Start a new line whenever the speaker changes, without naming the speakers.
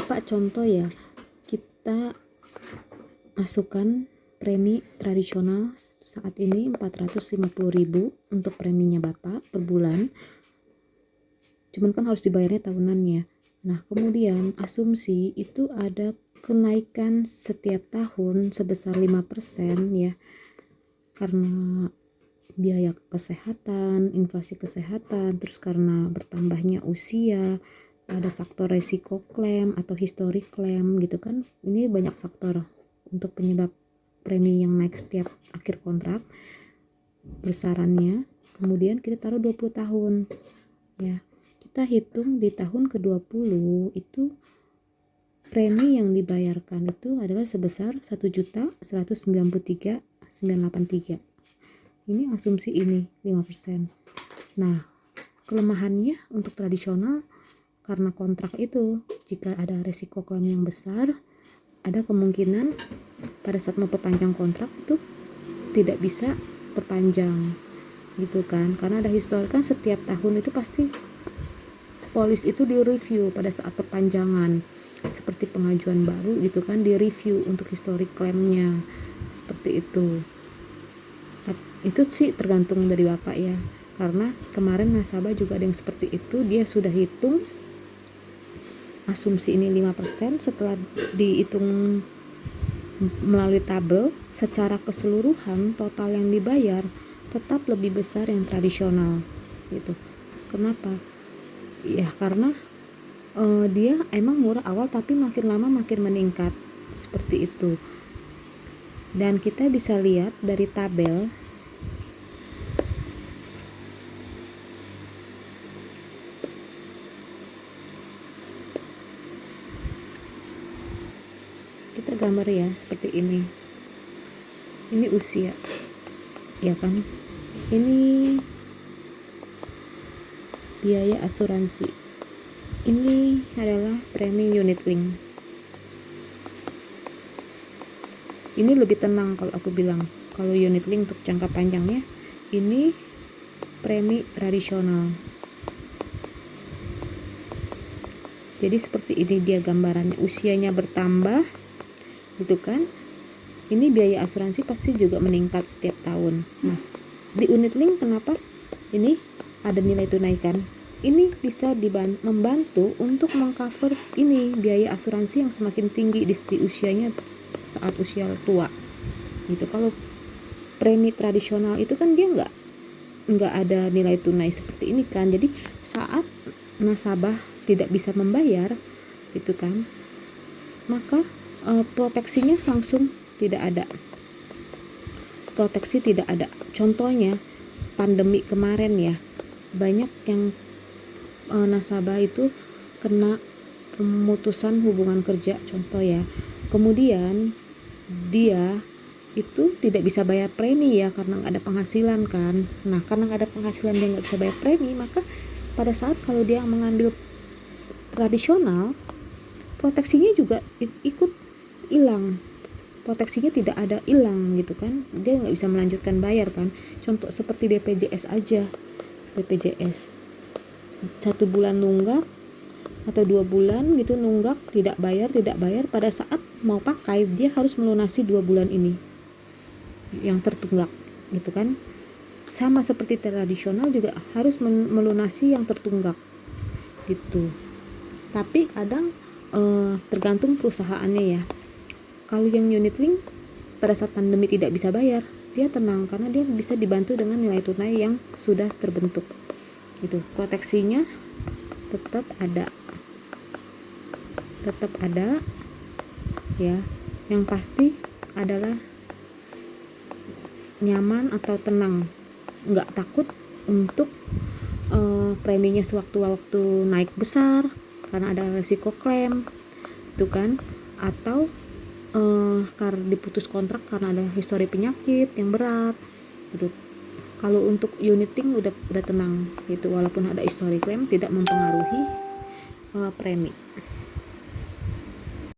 Pak, contoh ya, kita masukkan premi tradisional saat ini 450.000 untuk preminya Bapak per bulan. Cuman kan harus dibayarnya tahunan ya. Nah, kemudian asumsi itu ada kenaikan setiap tahun sebesar 5% ya. Karena biaya kesehatan, inflasi kesehatan, terus karena bertambahnya usia, ada faktor resiko klaim atau histori klaim gitu kan. Ini banyak faktor untuk penyebab premi yang naik setiap akhir kontrak besarannya. Kemudian kita taruh 20 tahun ya. Kita hitung di tahun ke-20 itu premi yang dibayarkan itu adalah sebesar 1.193.983. Ini asumsi ini 5%. Nah, kelemahannya untuk tradisional karena kontrak itu jika ada resiko klaim yang besar, ada kemungkinan pada saat mau perpanjang kontrak itu tidak bisa perpanjang gitu kan, karena ada histori kan setiap tahun itu pasti polis itu direview pada saat perpanjangan, seperti pengajuan baru gitu kan, direview untuk histori klaimnya seperti itu. Itu sih tergantung dari Bapak ya, karena kemarin nasabah juga ada yang seperti itu, dia sudah hitung asumsi ini 5%, setelah dihitung melalui tabel secara keseluruhan total yang dibayar tetap lebih besar yang tradisional gitu. Kenapa? Ya karena dia emang murah awal tapi makin lama makin meningkat seperti itu. Dan kita bisa lihat dari tabel kita gambar ya seperti ini. Ini usia ya kan, ini biaya asuransi, ini adalah premi unit link. Ini lebih tenang kalau aku bilang, kalau unit link untuk jangka panjangnya, ini premi tradisional. Jadi seperti ini dia gambarannya, usianya bertambah gitu kan. Ini biaya asuransi pasti juga meningkat setiap tahun. Nah, di unit link kenapa ini ada nilai tunai kan? Ini bisa membantu untuk mengcover ini biaya asuransi yang semakin tinggi di usianya saat usia tua gitu. Kalau premi tradisional itu kan dia nggak ada nilai tunai seperti ini kan, jadi saat nasabah tidak bisa membayar gitu kan, maka proteksinya langsung tidak ada, proteksi tidak ada. Contohnya pandemi kemarin ya, banyak yang nasabah itu kena pemutusan hubungan kerja contoh ya, kemudian dia itu tidak bisa bayar premi ya karena nggak ada penghasilan kan. Nah karena nggak ada penghasilan dia nggak bisa bayar premi, maka pada saat kalau dia mengambil tradisional, proteksinya juga ikut hilang, proteksinya tidak ada, hilang gitu kan, dia nggak bisa melanjutkan bayar kan. Contoh seperti BPJS aja, BPJS 1 bulan nunggak atau 2 bulan gitu nunggak, tidak bayar, pada saat mau pakai dia harus melunasi 2 bulan ini yang tertunggak gitu kan. Sama seperti tradisional juga harus melunasi yang tertunggak gitu. Tapi kadang tergantung perusahaannya ya. Kalau yang unit link pada saat pandemi tidak bisa bayar, dia tenang karena dia bisa dibantu dengan nilai tunai yang sudah terbentuk gitu. Proteksinya tetap ada ya. Yang pasti adalah nyaman atau tenang, nggak takut untuk preminya sewaktu-waktu naik besar karena ada resiko klaim itu kan, atau karena diputus kontrak karena ada histori penyakit yang berat gitu. Kalau untuk unit link udah tenang gitu, walaupun ada histori klaim tidak mempengaruhi premi.